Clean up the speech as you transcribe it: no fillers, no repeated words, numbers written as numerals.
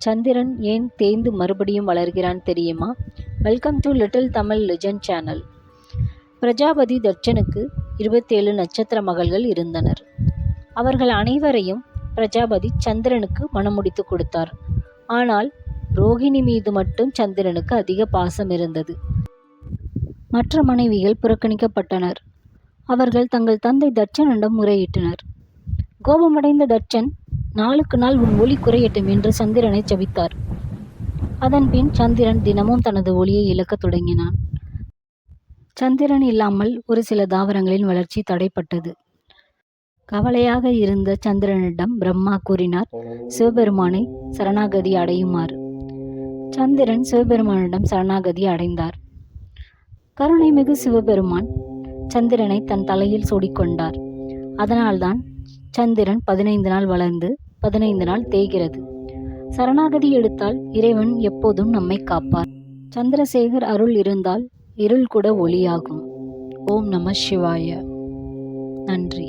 சந்திரன் ஏன் தேய்ந்து மறுபடியும் வளர்கிறான் தெரியுமா? Welcome to little Tamil legend channel. Prajapati தட்சனுக்கு 27 நட்சத்திர மகள்கள் இருந்தனர். அவர்கள் அனைவரையும் பிரஜாபதி சந்திரனுக்கு மணமுடித்து கொடுத்தார். ஆனால் ரோகிணி மீது மட்டும் சந்திரனுக்கு அதிக பாசம் இருந்தது. மற்ற மனைவிகள் புறக்கணிக்கப்பட்டனர். அவர்கள் தங்கள் தந்தை தட்சனிடம் முறையிட்டனர். கோபமடைந்த தட்சன், நாளுக்கு நாள் உன் ஒளி குறையட்டும் என்று சந்திரனை ஜபித்தார். அதன்பின் சந்திரன் தினமும் தனது ஒளியை இழக்கத் தொடங்கினான். சந்திரன் இல்லாமல் ஒரு சில தாவரங்களின் வளர்ச்சி தடைப்பட்டது. கவலையாக இருந்த சந்திரனிடம் பிரம்மா கூறினார், சிவபெருமானை சரணாகதி அடையுமாறு. சந்திரன் சிவபெருமானிடம் சரணாகதி அடைந்தார். கருணைமிகு சிவபெருமான் சந்திரனை தன் தலையில் சூடிக்கொண்டார். அதனால்தான் சந்திரன் 15 நாள் வளர்ந்து 15 நாள் தேய்கிறது. சரணாகதி எடுத்தால் இறைவன் எப்போதும் நம்மை காப்பார். சந்திரசேகர் அருள் இருந்தால் இருள் கூட ஒளியாகும். ஓம் நம சிவாய. நன்றி.